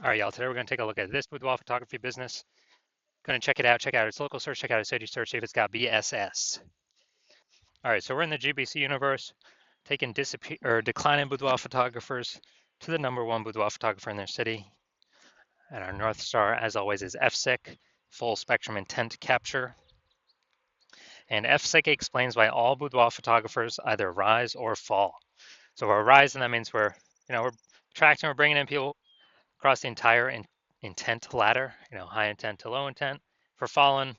All right, y'all, today we're going to take a look at this boudoir photography business. Going to check out its local search, check out its city search, see if it's got BSS. All right, so we're in the GBC universe, taking declining boudoir photographers to the #1 boudoir photographer in their city. And our North Star, as always, is FSIC, full spectrum intent capture. And FSIC explains why all boudoir photographers either rise or fall. So we're rising, that means we're attracting, we're bringing in people across the entire intent ladder, high intent to low intent. If we're falling,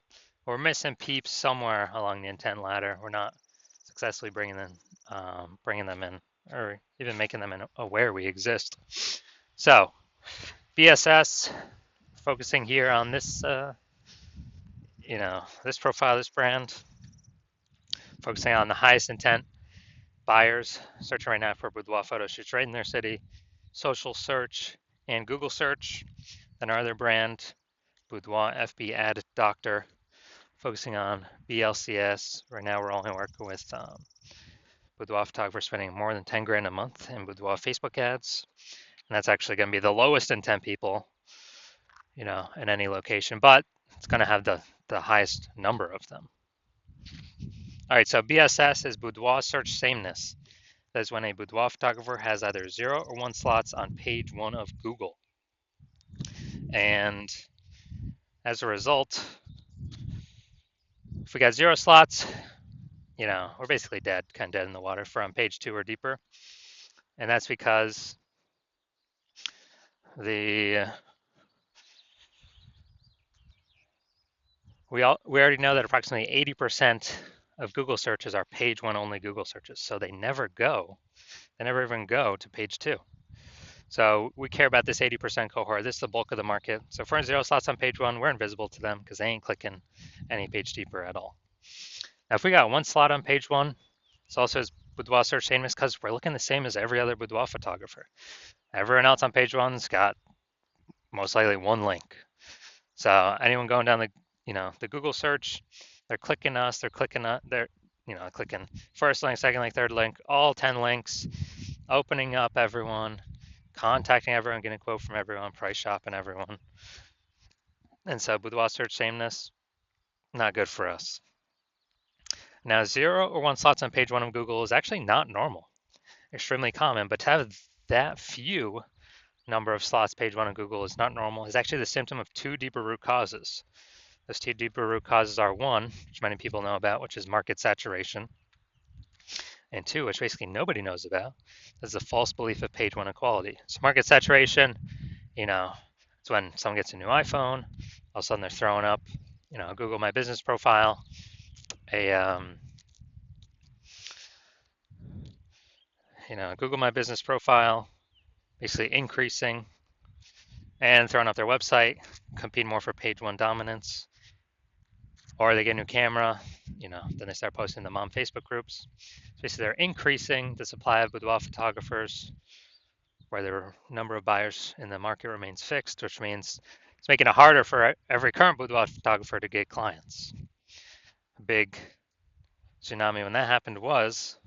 we're missing peeps somewhere along the intent ladder. We're not successfully bringing them in, or even making them aware we exist. So, BSS, focusing here on this, this profile, this brand, focusing on the highest intent buyers, searching right now for boudoir photo shoots right in their city, social search and Google search. Then our other brand, Boudoir FB Ad Doctor, focusing on BLCS. Right now, we're only working with boudoir photographers spending more than 10 grand a month in boudoir Facebook ads. And that's actually going to be the lowest intent people, in any location, but it's going to have the highest number of them. All right, so BSS is Boudoir Search Sameness. That is when a boudoir photographer has either 0 or 1 slots on page 1 of Google. And as a result, if we got 0 slots, we're basically dead, kind of dead in the water for on page 2 or deeper. And that's because we already know that approximately 80% of Google searches are page 1 only Google searches. So they never even go to page 2. So we care about this 80% cohort. This is the bulk of the market. So if we're in 0 slots on page 1, we're invisible to them because they ain't clicking any page deeper at all. Now, if we got 1 slot on page 1, it's also as boudoir search sameness because we're looking the same as every other boudoir photographer. Everyone else on page 1's got most likely 1 link. So anyone going down the Google search, they're clicking us, they're clicking first link, second link, third link, all 10 links, opening up everyone, contacting everyone, getting a quote from everyone, price shopping everyone. And so boudoir search sameness, not good for us. Now, 0 or 1 slots on page 1 of Google is actually not normal, extremely common, but to have that few number of slots page 1 of Google is not normal. It's actually the symptom of 2 deeper root causes. Those 2 deeper root causes are 1, which many people know about, which is market saturation, and 2, which basically nobody knows about, is the false belief of page 1 equality. So market saturation, it's when someone gets a new iPhone, all of a sudden they're throwing up, Google My Business profile, Google My Business profile, basically increasing and throwing up their website, compete more for page 1 dominance, or they get a new camera, then they start posting the mom Facebook groups. So basically they're increasing the supply of boudoir photographers where the number of buyers in the market remains fixed, which means it's making it harder for every current boudoir photographer to get clients. A big tsunami when that happened was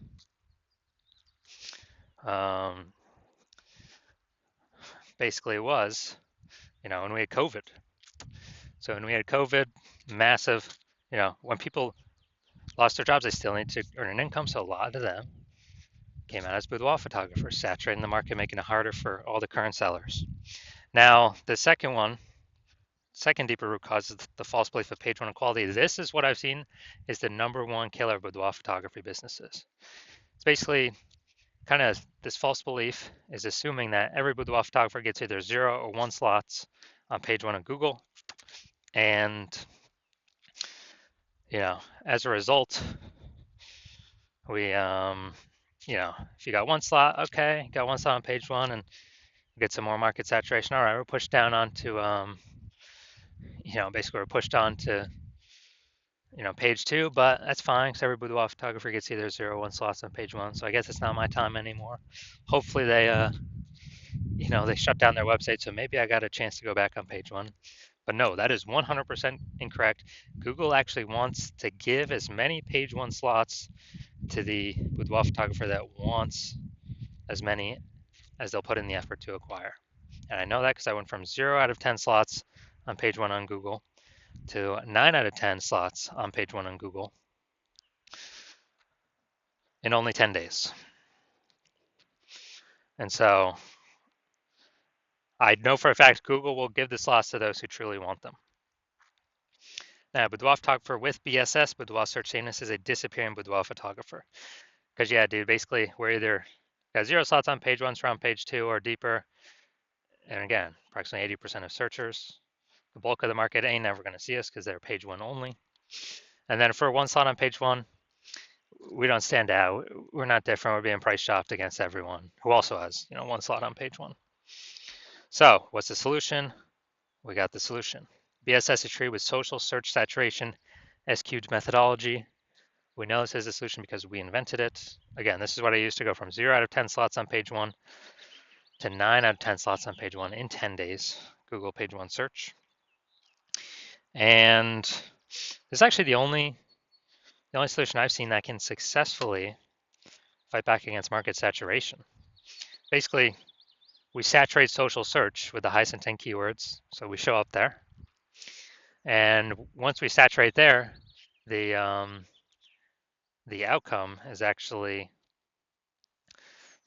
when we had COVID. So when we had COVID, massive, when people lost their jobs, they still need to earn an income. So a lot of them came out as boudoir photographers, saturating the market, making it harder for all the current sellers. Now, the second deeper root cause is the false belief of page 1 equality. This is what I've seen is the #1 killer of boudoir photography businesses. It's basically kind of this false belief is assuming that every boudoir photographer gets either 0 or 1 slots on page 1 of Google. And, as a result, we, if you got 1 slot, okay, got 1 slot on page 1 and get some more market saturation. All right, we're pushed down onto, basically we're pushed on to, page 2, but that's fine because every boudoir photographer gets either 0 or 1 slots on page 1. So I guess it's not my time anymore. Hopefully they, they shut down their website. So maybe I got a chance to go back on page 1. But no, that is 100% incorrect. Google actually wants to give as many page 1 slots to the boudoir photographer that wants as many as they'll put in the effort to acquire. And I know that because I went from 0 out of 10 slots on page 1 on Google to 9 out of 10 slots on page 1 on Google in only 10 days. And so I know for a fact Google will give the slots to those who truly want them. Now, boudoir photographer with BSS, boudoir search sameness, is a disappearing boudoir photographer. Because yeah, dude, basically we're either got 0 slots on page 1, so on page 2 or deeper. And again, approximately 80% of searchers. The bulk of the market ain't never going to see us because they're page 1 only. And then for 1 slot on page 1, we don't stand out. We're not different. We're being price shopped against everyone who also has, 1 slot on page 1. So what's the solution? We got the solution. BSS is treated with social search saturation, SQ'd methodology. We know this is a solution because we invented it. Again, this is what I used to go from 0 out of 10 slots on page 1 to 9 out of 10 slots on page 1 in 10 days, Google page 1 search. And this is actually the only solution I've seen that can successfully fight back against market saturation. Basically, we saturate social search with the highest intent keywords, so we show up there. And once we saturate there, the outcome is actually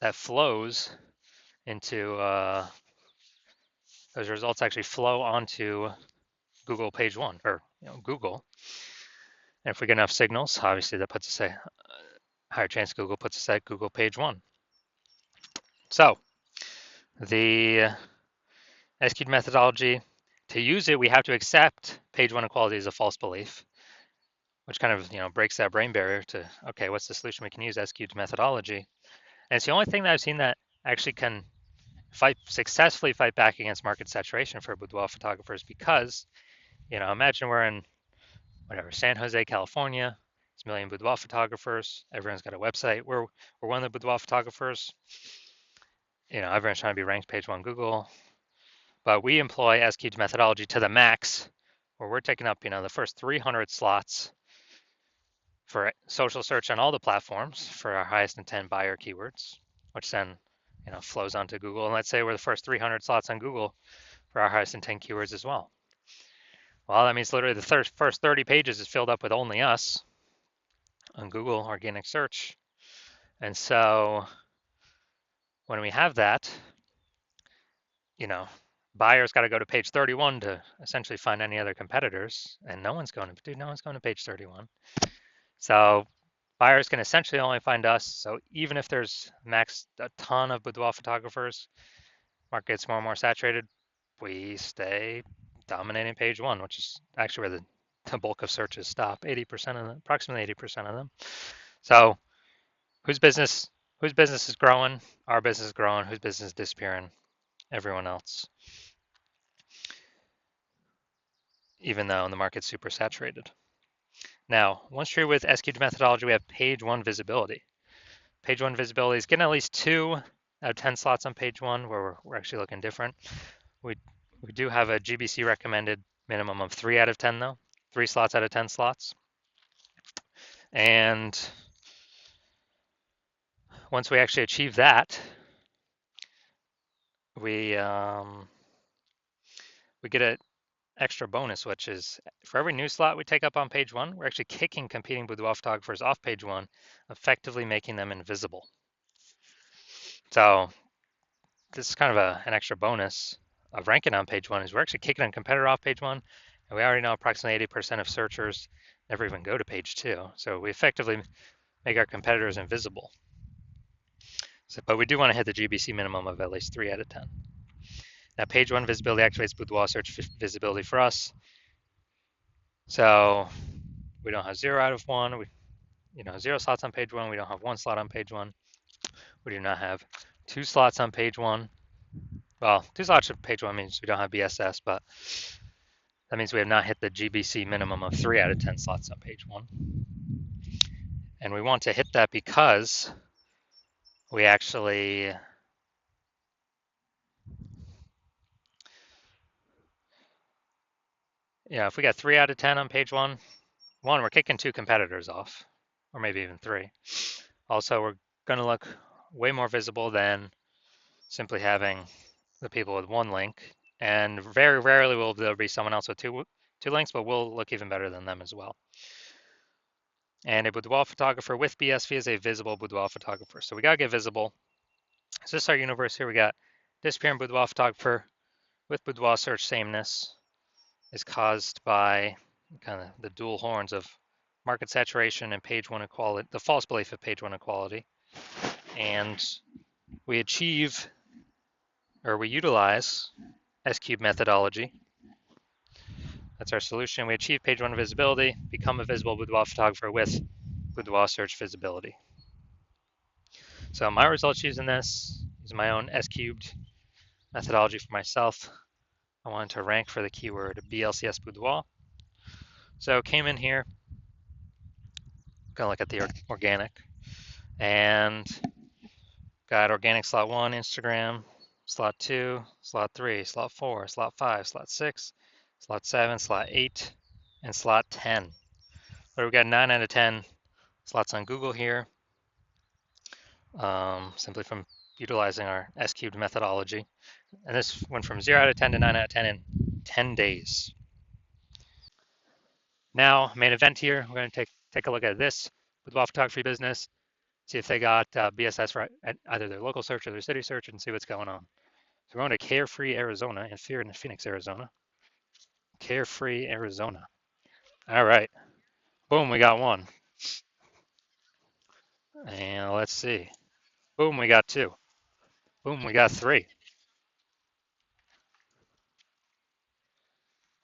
that flows into those results actually flow onto Google page 1 or Google. And if we get enough signals, obviously that puts us a higher chance Google puts us at Google page 1. So the SQ'd methodology, to use it, we have to accept page 1 equality as a false belief, which kind of breaks that brain barrier to, okay, what's the solution we can use? SQ'd methodology. And it's the only thing that I've seen that actually can successfully fight back against market saturation for boudoir photographers, because imagine we're in San Jose, California. It's a million boudoir photographers. Everyone's got a website. We're one of the boudoir photographers. Everyone's trying to be ranked page 1 Google, but we employ SQ'd methodology to the max, where we're taking up the first 300 slots for social search on all the platforms for our highest intent buyer keywords, which then flows onto Google. And let's say we're the first 300 slots on Google for our highest intent keywords as well. Well, that means literally the first 30 pages is filled up with only us on Google organic search. And so when we have that, buyers got to go to page 31 to essentially find any other competitors, and no one's going to page 31. So buyers can essentially only find us. So even if there's max a ton of boudoir photographers, market gets more and more saturated, we stay dominating page 1, which is actually where the bulk of searches stop. Approximately 80% of them. So whose business is growing? Our business is growing. Whose business is disappearing? Everyone else. Even though the market's super saturated. Now, once you're with SQ'd methodology, we have page 1 visibility. Page 1 visibility is getting at least 2 out of 10 slots on page 1, where we're actually looking different. We do have a GBC recommended minimum of 3 out of 10 though, 3 slots out of 10 slots. And once we actually achieve that, we get an extra bonus, which is for every new slot we take up on page 1, we're actually kicking competing boudoir photographers off page 1, effectively making them invisible. So this is kind of an extra bonus of ranking on page 1, is we're actually kicking a competitor off page 1, and we already know approximately 80% of searchers never even go to page 2. So we effectively make our competitors invisible. But we do want to hit the GBC minimum of at least 3 out of 10. Now, page 1 visibility activates boudoir search visibility for us. So we don't have 0 out of 1. 0 slots on page 1. We don't have 1 slot on page 1. We do not have 2 slots on page 1. Well, 2 slots on page 1 means we don't have BSS, but that means we have not hit the GBC minimum of 3 out of 10 slots on page 1. And we want to hit that because we actually if we got 3 out of 10 on page 1, we're kicking 2 competitors off, or maybe even 3. Also, we're going to look way more visible than simply having the people with one link, and very rarely will there be someone else with two links, but we'll look even better than them as well. And a boudoir photographer with BSV is a visible boudoir photographer. So we gotta get visible. So this is our universe here. We got disappearing boudoir photographer with boudoir search sameness is caused by kind of the dual horns of market saturation and page one equality, the false belief of page one equality. And we achieve, or we utilize S-cube methodology. That's our solution. We achieve page one visibility, become a visible boudoir photographer with boudoir search visibility. So my results using this, using my own S-cubed methodology for myself, I wanted to rank for the keyword BLCS boudoir. So came in here, gonna look at the organic, and got organic slot 1, Instagram, slot 2, slot 3, slot 4, slot 5, slot 6, slot 7, slot 8, and slot 10. But we got 9 out of 10 slots on Google here, simply from utilizing our S-cubed methodology. And this went from 0 out of 10 to 9 out of 10 in 10 days. Now, main event here, we're going to take a look at this boudoir photography business, see if they got BSS for either their local search or their city search, and see what's going on. So we're going to Carefree, Arizona, and Fear in Phoenix, Arizona. Carefree, Arizona. All right. Boom, we got one. And let's see. Boom, we got 2. Boom, we got 3.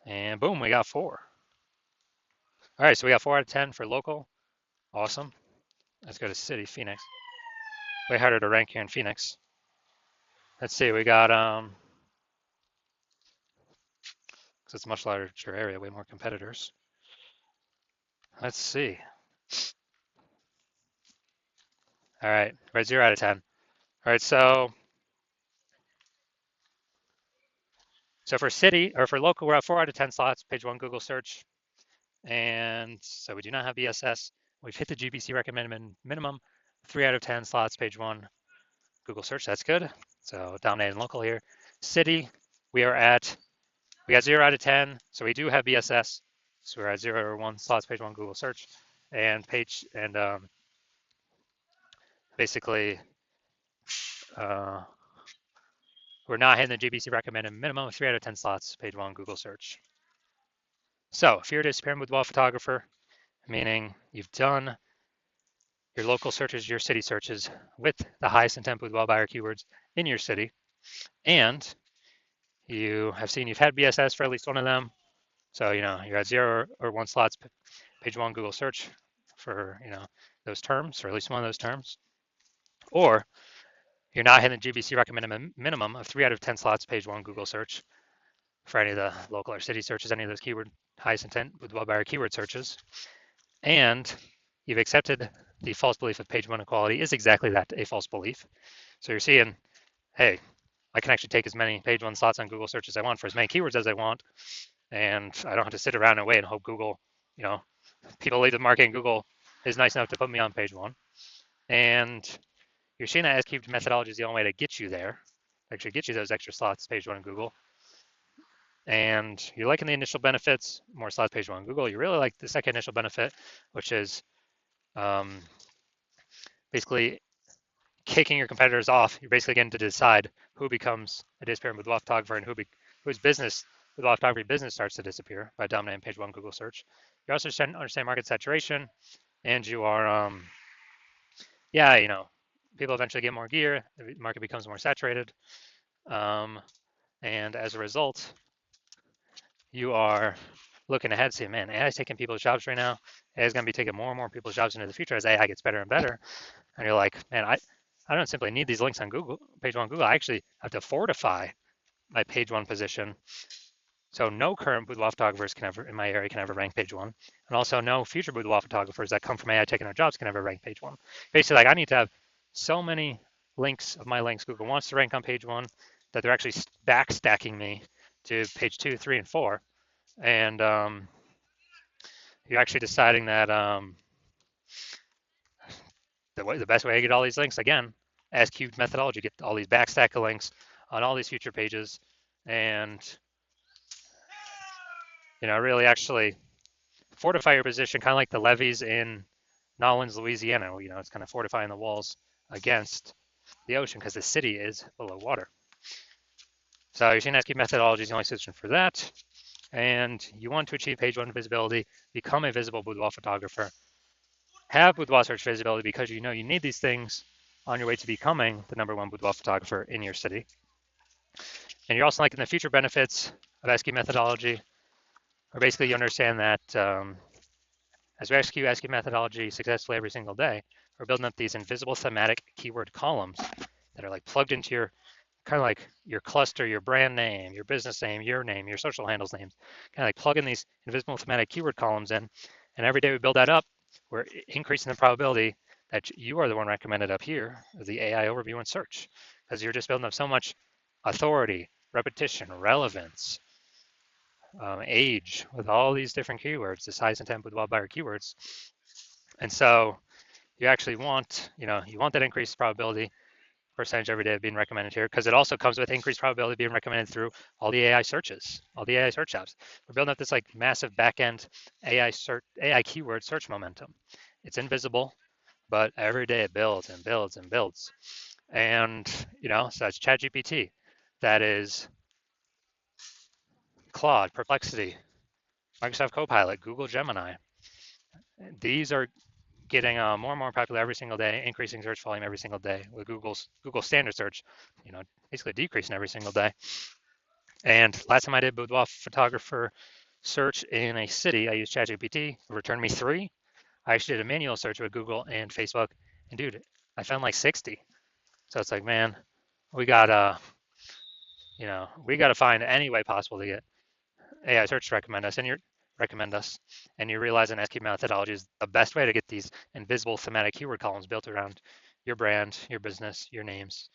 And boom, we got 4. All right, so we got 4 out of 10 for local. Awesome. Let's go to city, Phoenix. Way harder to rank here in Phoenix. Let's see, we got, because it's a much larger area, way more competitors. Let's see. All right, we're at 0 out of 10. All right, so for city, or for local, we're at 4 out of 10 slots, page 1 Google search. And so we do not have BSS. We've hit the GBC recommended minimum, 3 out of 10 slots, page 1 Google search. That's good. So dominating local here. City, we got 0 out of 10. So we do have BSS. So we're at 0 or 1 slots, page 1 Google search. And basically, we're not hitting the GBC recommended minimum, 3 out of 10 slots, page 1 Google search. So if you're a disappearing boudoir photographer, meaning you've done your local searches, your city searches with the highest intent boudoir buyer keywords in your city, and you have seen you've had BSS for at least one of them. So, you're at 0 or 1 slots, page 1 Google search for, those terms, or at least one of those terms. Or you're not hitting the GBC recommended minimum of 3 out of 10 slots, page 1 Google search for any of the local or city searches, any of those keyword highest intent boudoir buyer keyword searches. And you've accepted the false belief of page 1 equality is exactly that, a false belief. So you're seeing, hey, I can actually take as many page 1 slots on Google search as I want for as many keywords as I want, and I don't have to sit around and wait and hope Google, people leave the market and Google is nice enough to put me on page 1. And you're seeing that S-cubed methodology is the only way to get you there, actually get you those extra slots, page 1 in Google. And you're liking the initial benefits, more slots, page 1 in Google. You really like the second initial benefit, which is basically kicking your competitors off. You're basically getting to decide who becomes a disappearing boudoir photographer and whose business, boudoir photography business, starts to disappear by dominating page 1 Google search. You also understand market saturation, and you are, people eventually get more gear, the market becomes more saturated, and as a result, you are looking ahead, saying, man, AI is taking people's jobs right now. AI is going to be taking more and more people's jobs into the future as AI gets better and better. And you're like, man, I don't simply need these links on Google, page 1 Google. I actually have to fortify my page 1 position. So no current boudoir photographers in my area can ever rank page 1. And also no future boudoir photographers that come from AI taking our jobs can ever rank page 1. Basically, I need to have so many links of my links Google wants to rank on page 1 that they're actually backstacking me to page 2, 3, and 4. And you're actually deciding that the best way to get all these links, again, S-cubed methodology, get all these backstack of links on all these future pages, and really actually fortify your position, kind of like the levees in Nolens, Louisiana. It's kind of fortifying the walls against the ocean because the city is below water. So your SKU methodology is the only solution for that. And you want to achieve page one visibility, become a visible boudoir photographer, have boudoir search visibility because you need these things on your way to becoming the #1 boudoir photographer in your city. And you're also liking the future benefits of SKU methodology, or basically you understand that as we execute SKU methodology successfully every single day, we're building up these invisible thematic keyword columns that are like plugged into your kind of like your cluster, your brand name, your business name, your social handles names, kind of like plugging these invisible thematic keyword columns in. And every day we build that up, we're increasing the probability that you are the one recommended up here, the AI overview and search, because you're just building up so much authority, repetition, relevance, age, with all these different keywords, the size, intent, boudoir buyer keywords. And so you actually want, you want that increased probability percentage every day of being recommended here, because it also comes with increased probability of being recommended through all the AI searches, all the AI search apps. We're building up this like massive backend AI keyword search momentum. It's invisible, but every day it builds and builds and builds. And so that's ChatGPT, that is Claude, Perplexity, Microsoft Copilot, Google Gemini. These are getting more and more popular every single day, increasing search volume every single day, with Google standard search, basically decreasing every single day. And last time I did boudoir photographer search in a city, I used ChatGPT. It returned me 3. I actually did a manual search with Google and Facebook, and dude, I found like 60. So it's like, man, we gotta, we gotta find any way possible to get AI search to recommend us, and you realize an SKU methodology is the best way to get these invisible thematic keyword columns built around your brand, your business, your names,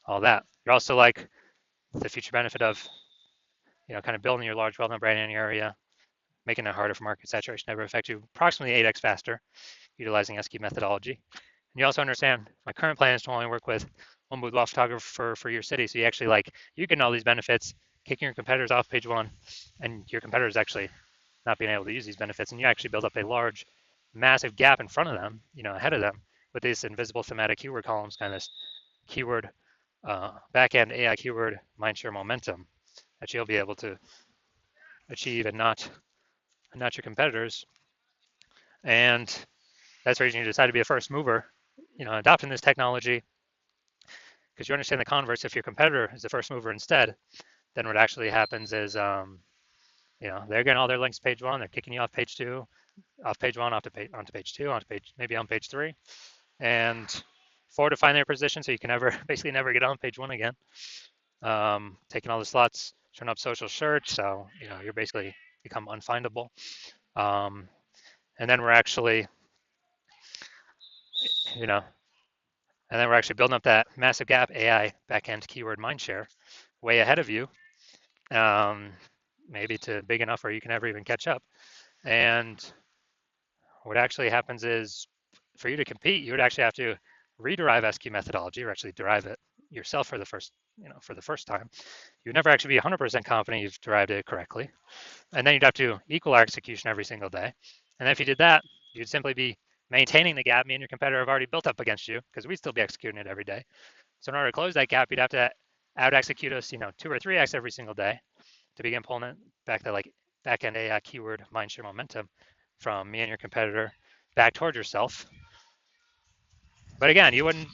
all that. You're also like the future benefit of, kind of building your large well-known brand in your area, making it harder for market saturation to ever affect you approximately 8x faster, utilizing SKU methodology. And you also understand my current plan is to only work with one boudoir photographer for your city. So you actually you get all these benefits, kicking your competitors off page one, and your competitors actually not being able to use these benefits, and you actually build up a large, massive gap in front of them, ahead of them, with these invisible thematic keyword columns, kind of this keyword backend AI keyword mindshare momentum that you'll be able to achieve and not your competitors. And that's the reason you decide to be a first mover, adopting this technology, because you understand the converse. If your competitor is the first mover instead, then what actually happens is, they're getting all their links to page one, they're kicking you off page two, off page one, onto page two, maybe on page three, and fortifying their position so you can basically never get on page one again. Taking all the slots, turn up social search, so you're basically become unfindable. And then we're actually, building up that massive gap AI backend keyword mindshare way ahead of you, maybe to big enough where you can never even catch up. And what actually happens is, for you to compete, you would actually have to rederive SKU methodology, or actually derive it yourself for the first time. You'd never actually be 100% confident you've derived it correctly. And then you'd have to equal our execution every single day. And if you did that, you'd simply be maintaining the gap me and your competitor have already built up against you, because we'd still be executing it every day. So in order to close that gap, you'd have to out execute us, 2 or 3x every single day to begin pulling it back to back-end AI keyword mindshare momentum from me and your competitor back towards yourself. But again, you wouldn't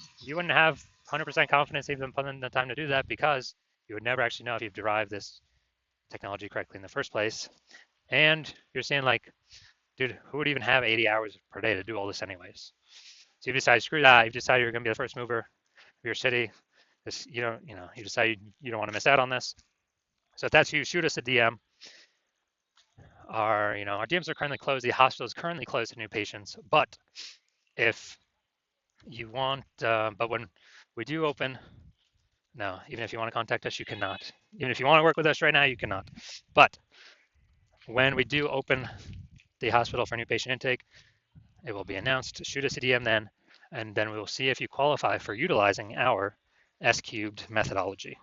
have 100% confidence even putting in the time to do that, because you would never actually know if you've derived this technology correctly in the first place. And you're saying dude, who would even have 80 hours per day to do all this anyways? So you decide, screw that. You've decided you're going to be the first mover of your city. You decide you don't want to miss out on this. So if that's you, shoot us a DM. Our DMs are currently closed. The hospital is currently closed to new patients. But if you want, but when we do open, no, even if you want to contact us, you cannot. Even if you want to work with us right now, you cannot. But when we do open the hospital for new patient intake, it will be announced. Shoot us a DM then, and then we will see if you qualify for utilizing our S-cubed methodology.